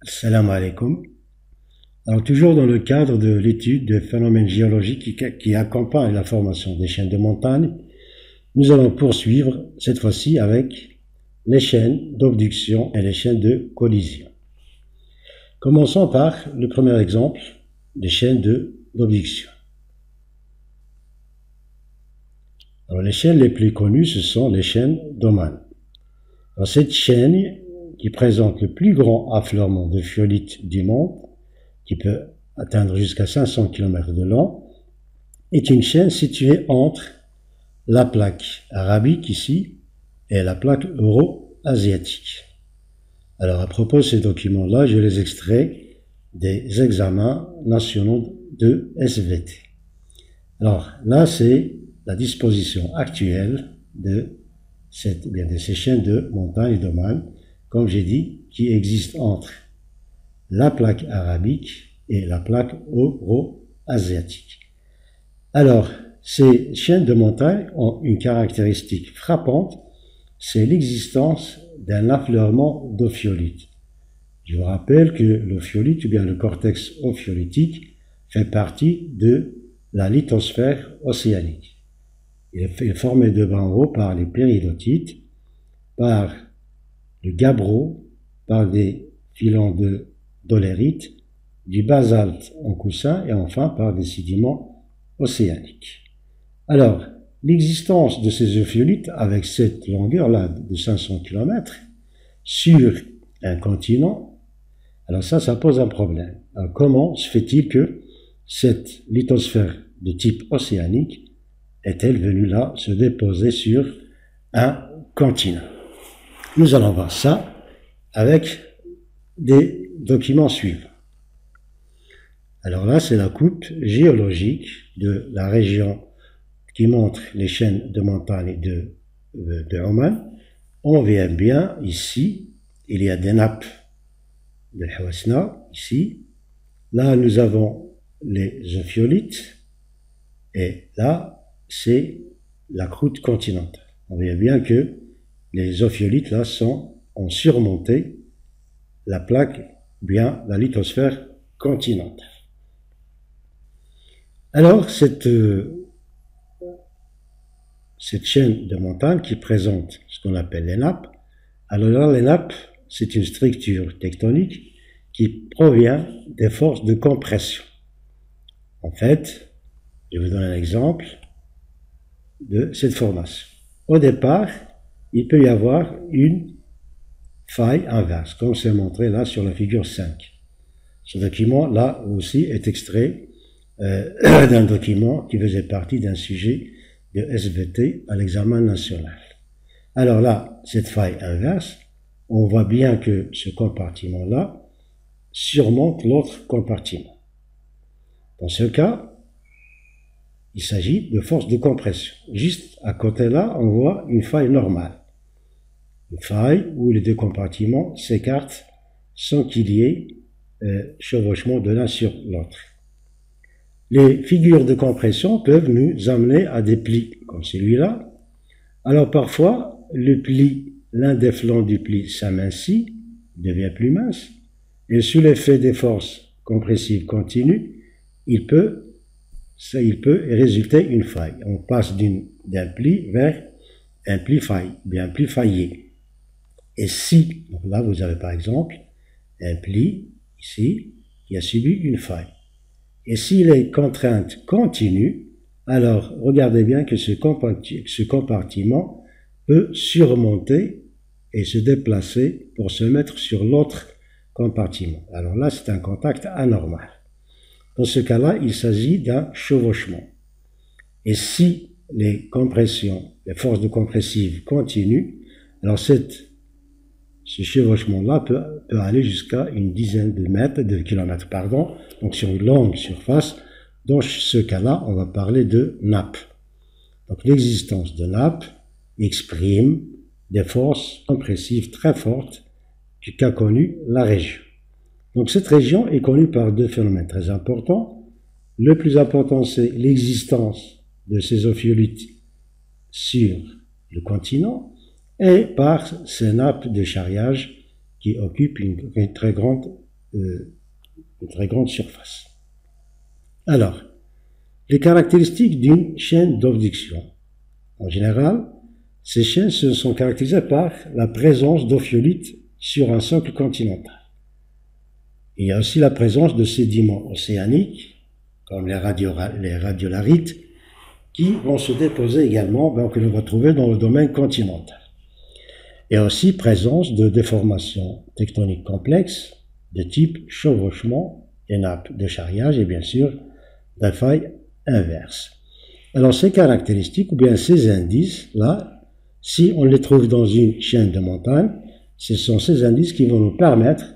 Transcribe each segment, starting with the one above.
Salam alaikum. Alors, toujours dans le cadre de l'étude des phénomènes géologiques qui accompagnent la formation des chaînes de montagne, nous allons poursuivre cette fois-ci avec les chaînes d'obduction et les chaînes de collision. Commençons par le premier exemple des chaînes d'obduction. Alors, les chaînes les plus connues, ce sont les chaînes d'Oman. Alors, cette chaîne qui présente le plus grand affleurement de fiolite du monde, qui peut atteindre jusqu'à 500 km de long, est une chaîne située entre la plaque arabique ici et la plaque euro-asiatique. Alors à propos de ces documents-là, je les extrais des examens nationaux de SVT. Alors là, c'est la disposition actuelle de ces chaînes de montagne et d'Oman, comme j'ai dit, qui existent entre la plaque arabique et la plaque euro-asiatique. Alors, ces chaînes de montagne ont une caractéristique frappante, c'est l'existence d'un affleurement d'ophiolite. Je vous rappelle que l'ophiolite, ou bien le cortex ophiolitique, fait partie de la lithosphère océanique. Il est formé de bas en haut par les péridotites, par le gabbro, par des filons de dolérite, du basalte en coussin et enfin par des sédiments océaniques. Alors, l'existence de ces ophiolites avec cette longueur-là de 500 km sur un continent, alors ça pose un problème. Alors, comment se fait-il que cette lithosphère de type océanique est-elle venue là se déposer sur un continent? Nous allons voir ça avec des documents suivants. Alors là, c'est la coupe géologique de la région qui montre les chaînes de montagne de Oman. On voit bien ici, il y a des nappes de Hawasna, ici. Là, nous avons les ophiolites et là, c'est la croûte continentale. On voit bien que les ophiolites là ont surmonté la plaque, bien la lithosphère continentale. Alors, cette chaîne de montagne qui présente ce qu'on appelle les nappes, alors là, les nappes, c'est une structure tectonique qui provient des forces de compression. En fait, je vous donne un exemple de cette formation. Au départ, il peut y avoir une faille inverse, comme c'est montré là sur la figure 5. Ce document là aussi est extrait d'un document qui faisait partie d'un sujet de SVT à l'examen national. Alors là, cette faille inverse, on voit bien que ce compartiment-là surmonte l'autre compartiment. Dans ce cas, il s'agit de force de compression. Juste à côté là, on voit une faille normale. Une faille où les deux compartiments s'écartent sans qu'il y ait chevauchement de l'un sur l'autre. Les figures de compression peuvent nous amener à des plis comme celui-là. Alors parfois, le pli, l'un des flancs du pli s'amincit, devient plus mince, et sous l'effet des forces compressives continues, il peut résulter une faille. On passe d'un pli vers un pli faillé. Et si, donc là vous avez par exemple un pli ici qui a subi une faille. Et si les contraintes continuent, alors regardez bien que ce compartiment peut surmonter et se déplacer pour se mettre sur l'autre compartiment. Alors là, c'est un contact anormal. Dans ce cas-là, il s'agit d'un chevauchement. Et si les forces de compressive continuent, alors ce chevauchement-là peut aller jusqu'à une dizaine de kilomètres, donc sur une longue surface. Dans ce cas-là, on va parler de nappe. Donc l'existence de nappe exprime des forces compressives très fortes qu'a connues la région. Donc cette région est connue par deux phénomènes très importants. Le plus important, c'est l'existence de ces ophiolites sur le continent, et par ces nappes de charriage qui occupent une très grande une très grande surface. Alors, les caractéristiques d'une chaîne d'abduction. En général, ces chaînes sont caractérisées par la présence d'ophiolites sur un socle continental. Il y a aussi la présence de sédiments océaniques, comme les radiolarites, qui vont se déposer également, que l'on va trouver dans le domaine continental. Il y a aussi présence de déformations tectoniques complexes de type chevauchement, des nappes de charriage et bien sûr de failles inverses. Alors ces caractéristiques ou bien ces indices-là, si on les trouve dans une chaîne de montagne, ce sont ces indices qui vont nous permettre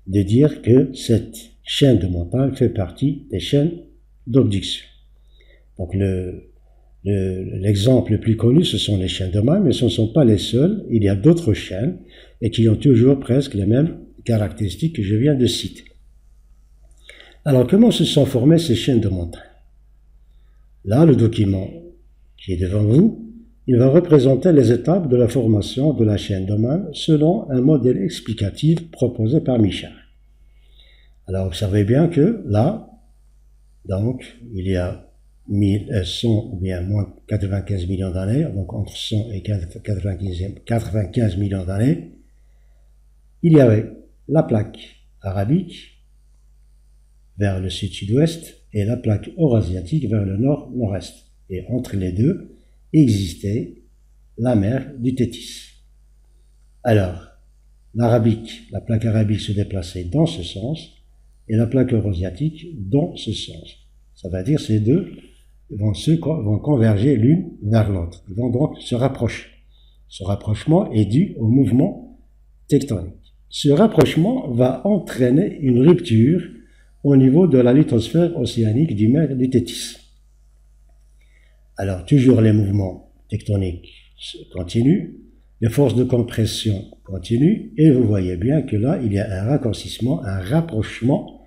de dire que cette chaîne de montagne fait partie des chaînes d'abduction. Donc l'exemple le plus connu, ce sont les chaînes de Oman, mais ce ne sont pas les seuls. Il y a d'autres chaînes et qui ont toujours presque les mêmes caractéristiques que je viens de citer. Alors, comment se sont formées ces chaînes de montagne? Là, le document qui est devant vous, il va représenter les étapes de la formation de la chaîne d'Oman selon un modèle explicatif proposé par Michard. Alors, observez bien que là, donc, il y a 100 ou bien moins 95 millions d'années, donc entre 100 et 95 millions d'années, il y avait la plaque arabique vers le sud-sud-ouest et la plaque eurasiatique vers le nord-nord-est. Et entre les deux existait la mer du Tétis. Alors, la plaque arabique se déplaçait dans ce sens et la plaque eurasiatique dans ce sens. Ça veut dire ces deux vont converger l'une vers l'autre. Ils vont donc se rapprocher. Ce rapprochement est dû au mouvement tectonique. Ce rapprochement va entraîner une rupture au niveau de la lithosphère océanique du mer du Tétis. Alors, toujours les mouvements tectoniques continuent, les forces de compression continuent, et vous voyez bien que là, il y a un raccourcissement, un rapprochement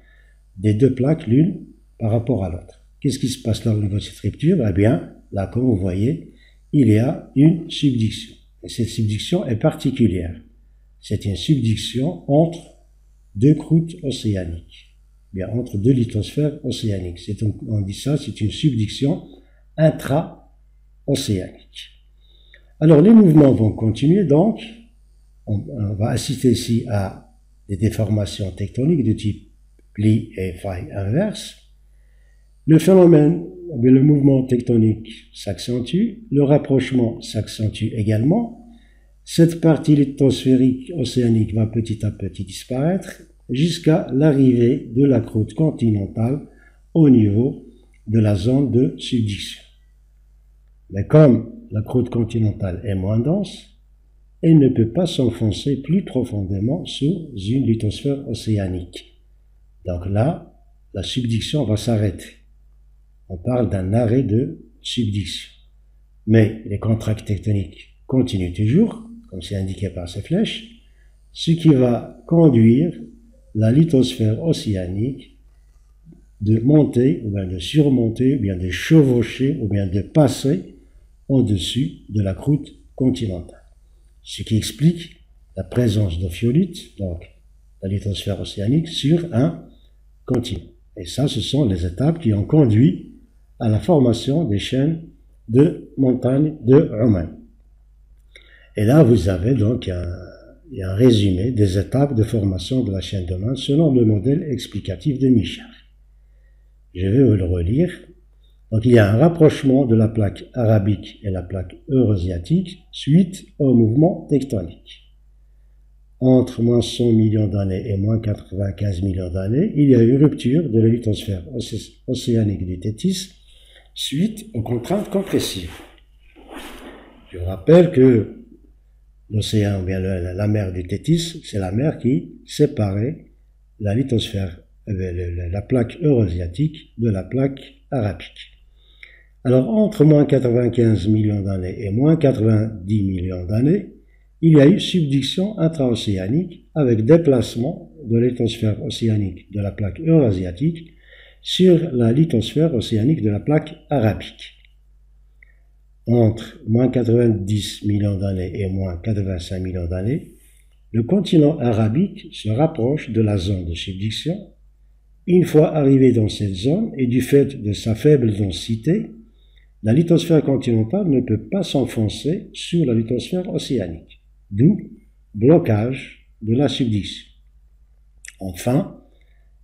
des deux plaques l'une par rapport à l'autre. Qu'est-ce qui se passe là au niveau de cette rupture? Eh bien, là, comme vous voyez, il y a une subduction. Et cette subduction est particulière. C'est une subduction entre deux croûtes océaniques, bien entre deux lithosphères océaniques. On dit ça, c'est une subduction intra-océanique. Alors, les mouvements vont continuer, donc, on va assister ici à des déformations tectoniques de type pli et faille inverse. Le phénomène, le mouvement tectonique s'accentue, le rapprochement s'accentue également. Cette partie lithosphérique océanique va petit à petit disparaître jusqu'à l'arrivée de la croûte continentale au niveau de la zone de subduction. Mais comme la croûte continentale est moins dense, elle ne peut pas s'enfoncer plus profondément sous une lithosphère océanique. Donc là, la subduction va s'arrêter. On parle d'un arrêt de subduction. Mais les contractes tectoniques continuent toujours, comme c'est indiqué par ces flèches, ce qui va conduire la lithosphère océanique de monter, ou bien de surmonter, ou bien de chevaucher, ou bien de passer au-dessus de la croûte continentale. Ce qui explique la présence d'ophiolites, donc la lithosphère océanique, sur un continent. Et ça, ce sont les étapes qui ont conduit à la formation des chaînes de montagnes de Oman. Et là, vous avez donc un résumé des étapes de formation de la chaîne d'Oman selon le modèle explicatif de Michard. Je vais vous le relire. Donc, il y a un rapprochement de la plaque arabique et la plaque eurasiatique suite au mouvement tectonique. Entre moins 100 millions d'années et moins 95 millions d'années, il y a eu une rupture de la lithosphère océanique du Tétis suite aux contraintes compressives. Je vous rappelle que l'océan, ou bien la mer du Tétis, c'est la mer qui séparait la lithosphère, la plaque eurasiatique de la plaque arabique. Alors, entre moins 95 millions d'années et moins 90 millions d'années, il y a eu subduction intra-océanique avec déplacement de la lithosphère océanique de la plaque eurasiatique sur la lithosphère océanique de la plaque arabique. Entre moins 90 millions d'années et moins 85 millions d'années, le continent arabique se rapproche de la zone de subduction. Une fois arrivé dans cette zone, et du fait de sa faible densité, la lithosphère continentale ne peut pas s'enfoncer sur la lithosphère océanique, d'où blocage de la subduction. Enfin,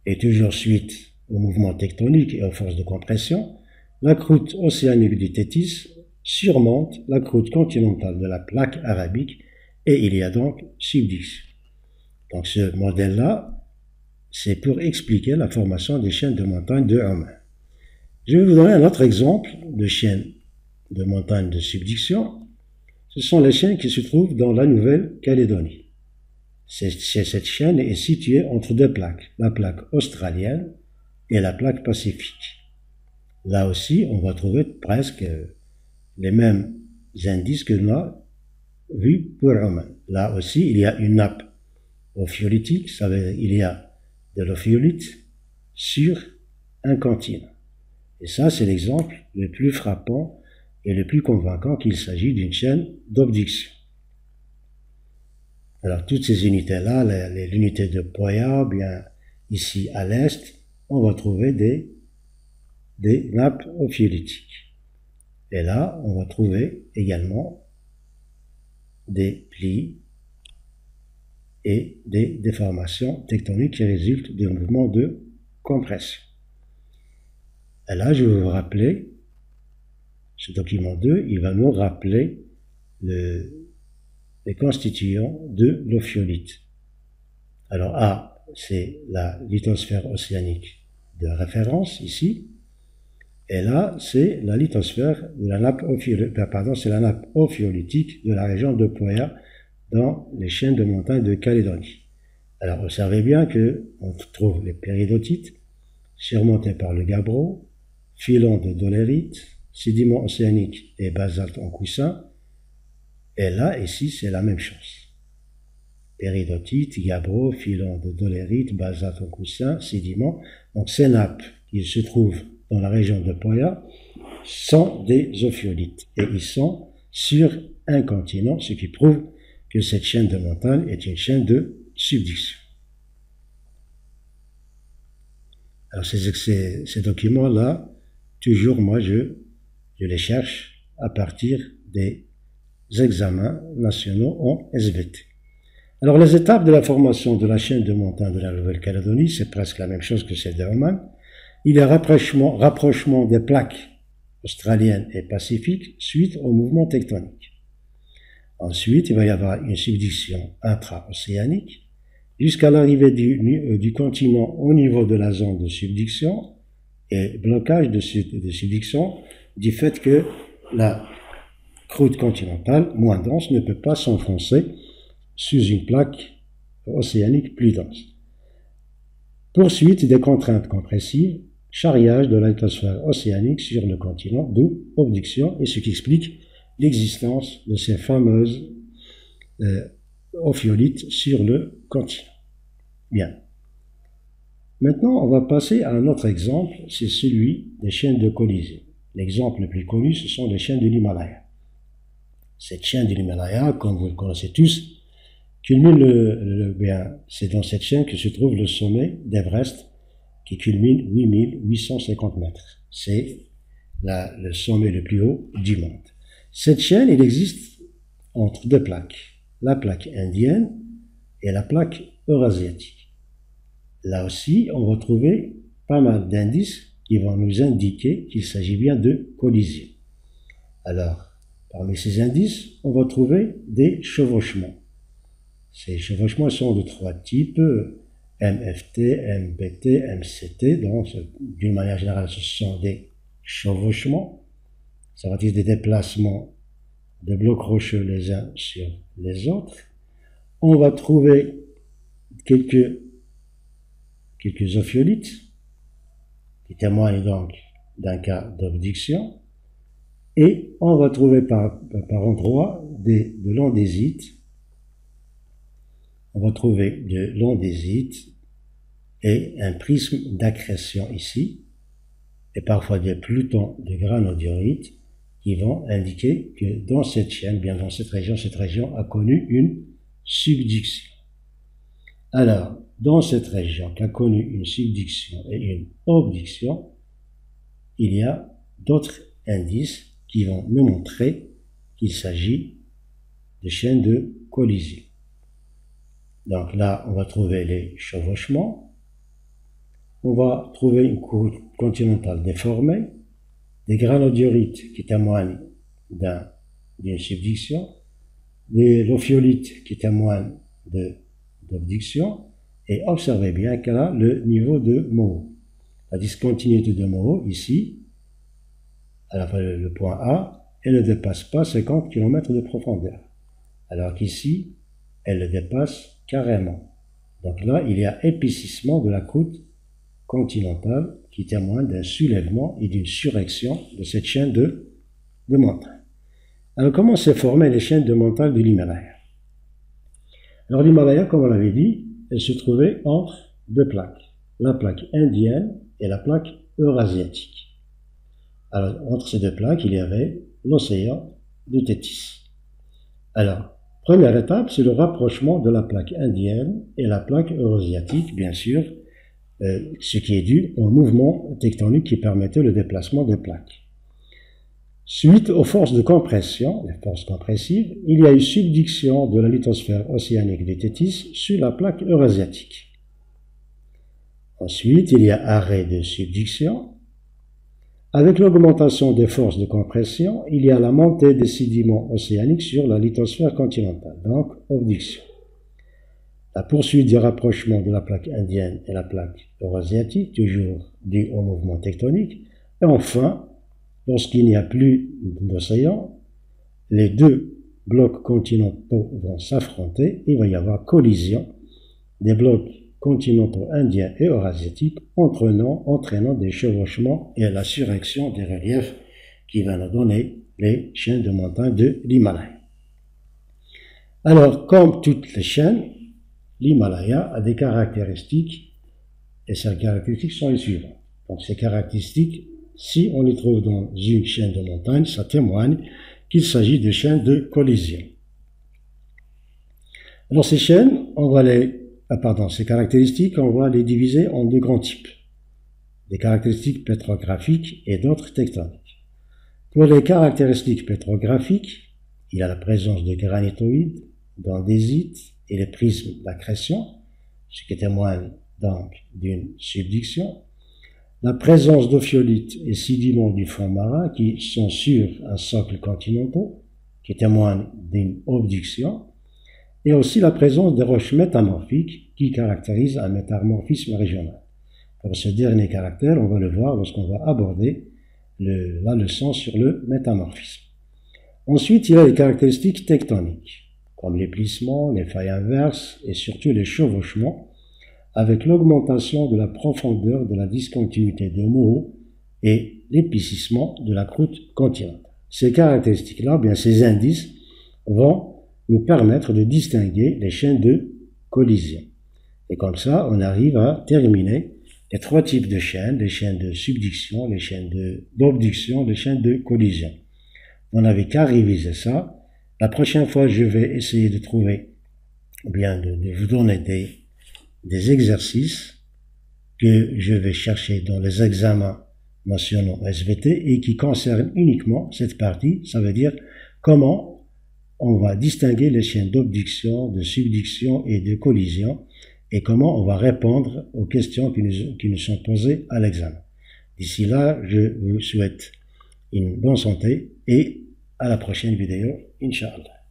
et toujours suite au mouvement tectonique et aux forces de compression, la croûte océanique du Tétis surmonte la croûte continentale de la plaque arabique et il y a donc subduction. Donc ce modèle-là, c'est pour expliquer la formation des chaînes de montagnes de Oman. Je vais vous donner un autre exemple de chaîne de montagnes de subduction. Ce sont les chaînes qui se trouvent dans la Nouvelle-Calédonie. Cette chaîne est située entre deux plaques, la plaque australienne et la plaque pacifique. Là aussi, on va trouver presque les mêmes indices que l'on a vus pour Oman. Là aussi, il y a une nappe ophiolitique, ça veut dire il y a de l'ophiolite sur un continent. Et ça, c'est l'exemple le plus frappant et le plus convaincant qu'il s'agit d'une chaîne d'obduction. Alors, toutes ces unités-là, l'unité de Poya, bien ici à l'est, on va trouver des nappes ophiolitiques. Et là, on va trouver également des plis et des déformations tectoniques qui résultent des mouvements de compression. Et là, je vais vous rappeler, ce document 2, il va nous rappeler les constituants de l'ophiolite. Alors A, c'est la lithosphère océanique de référence ici, et là, c'est la lithosphère de la nappe c'est la nappe ophiolitique de la région de Poya dans les chaînes de montagnes de Calédonie. Alors, observez bien qu'on trouve les péridotites surmontés par le gabbro, filons de dolérite, sédiments océaniques et basalte en coussin. Et là, ici, c'est la même chose. Péridotite, gabbro, filons de dolérite, basalte en coussin, sédiments. Donc, ces nappes qui se trouvent dans la région de Poya sont des ophiolites. Et ils sont sur un continent, ce qui prouve que cette chaîne de montagne est une chaîne de subduction. Alors ces documents-là, toujours moi je les cherche à partir des examens nationaux en SVT. Alors les étapes de la formation de la chaîne de montagne de la Nouvelle-Calédonie, c'est presque la même chose que celle de Oman. Il y a rapprochement des plaques australiennes et pacifiques suite au mouvement tectonique. Ensuite, il va y avoir une subduction intra-océanique jusqu'à l'arrivée du continent au niveau de la zone de subduction et blocage de subduction du fait que la croûte continentale, moins dense, ne peut pas s'enfoncer sous une plaque océanique plus dense. Poursuite des contraintes compressives, charriage de la lithosphère océanique sur le continent, d'où obduction, et ce qui explique l'existence de ces fameuses ophiolites sur le continent. Bien. Maintenant, on va passer à un autre exemple, c'est celui des chaînes de collision. L'exemple le plus connu, ce sont les chaînes de l'Himalaya. Cette chaîne de l'Himalaya, comme vous le connaissez tous, culmine c'est dans cette chaîne que se trouve le sommet d'Everest, qui culmine 8850 mètres. C'est le sommet le plus haut du monde. Cette chaîne, il existe entre deux plaques, la plaque indienne et la plaque eurasiatique. Là aussi, on va trouver pas mal d'indices qui vont nous indiquer qu'il s'agit bien de collision. Alors, parmi ces indices, on va trouver des chevauchements. Ces chevauchements sont de trois types, MFT, MBT, MCT. Donc, d'une manière générale, ce sont des chevauchements. Ça va dire des déplacements de blocs rocheux les uns sur les autres. On va trouver quelques ophiolites qui témoignent donc d'un cas d'obduction. Et on va trouver par endroits de l'andésite. On va trouver de l'andésite et un prisme d'accrétion ici, et parfois des plutons de granodiorite qui vont indiquer que dans cette chaîne, bien dans cette région a connu une subduction. Alors, dans cette région qui a connu une subduction et une abduction, il y a d'autres indices qui vont nous montrer qu'il s'agit de chaînes de collision. Donc là, on va trouver les chevauchements, on va trouver une croûte continentale déformée, des granodiorites qui témoignent d'une subduction, des lophiolites qui témoignent d'abduction, et observez bien qu'elle a le niveau de Moho. La discontinuité de Moho, ici, le point A, elle ne dépasse pas 50 km de profondeur, alors qu'ici, elle le dépasse carrément. Donc là, il y a épaississement de la croûte continentale qui témoigne d'un soulèvement et d'une surrection de cette chaîne de montagnes. Alors, comment s'est formée les chaînes de montagnes de l'Himalaya? Alors, l'Himalaya, comme on l'avait dit, elle se trouvait entre deux plaques, la plaque indienne et la plaque eurasiatique. Alors, entre ces deux plaques, il y avait l'océan de Téthys. Alors, première étape, c'est le rapprochement de la plaque indienne et la plaque eurasiatique, bien sûr, ce qui est dû au mouvement tectonique qui permettait le déplacement des plaques. Suite aux forces de compression, les forces compressives, il y a eu subduction de la lithosphère océanique de Téthys sur la plaque eurasiatique. Ensuite, il y a arrêt de subduction. Avec l'augmentation des forces de compression, il y a la montée des sédiments océaniques sur la lithosphère continentale, donc abduction. La poursuite du rapprochement de la plaque indienne et la plaque eurasiatique, toujours due au mouvement tectonique. Et enfin, lorsqu'il n'y a plus d'océan, les deux blocs continentaux vont s'affronter, il va y avoir collision des blocs continentaux indiens et eurasiatiques, entraînant des chevauchements et la surrection des reliefs qui va nous donner les chaînes de montagnes de l'Himalaya. Alors, comme toutes les chaînes, l'Himalaya a des caractéristiques, et ces caractéristiques sont les suivantes. Donc, ces caractéristiques, si on les trouve dans une chaîne de montagne, ça témoigne qu'il s'agit de chaînes de collision. Alors, ces chaînes, ces caractéristiques, on va les diviser en deux grands types. Des caractéristiques pétrographiques et d'autres tectoniques. Pour les caractéristiques pétrographiques, il y a la présence de granitoïdes, d'andésites et les prismes d'accrétion, ce qui témoigne donc d'une subduction. La présence d'ophiolites et sédiments du fond marin qui sont sur un socle continental, qui témoigne d'une abduction. Et aussi la présence des roches métamorphiques qui caractérisent un métamorphisme régional. Pour ce dernier caractère, on va le voir lorsqu'on va aborder la leçon sur le métamorphisme. Ensuite, il y a les caractéristiques tectoniques, comme les plissements, les failles inverses et surtout les chevauchements, avec l'augmentation de la profondeur de la discontinuité de Moho et l'épaississement de la croûte continentale. Ces caractéristiques-là, bien ces indices, vont nous permettre de distinguer les chaînes de collision. Et comme ça, on arrive à terminer les trois types de chaînes, les chaînes de subduction, les chaînes d'abduction, les chaînes de collision. On n'avait qu'à réviser ça. La prochaine fois, je vais essayer de trouver, de vous donner des exercices que je vais chercher dans les examens nationaux SVT et qui concernent uniquement cette partie, ça veut dire comment on va distinguer les chaînes d'abduction, de subduction et de collision et comment on va répondre aux questions qui nous sont posées à l'examen. D'ici là, je vous souhaite une bonne santé et à la prochaine vidéo, Inch'Allah.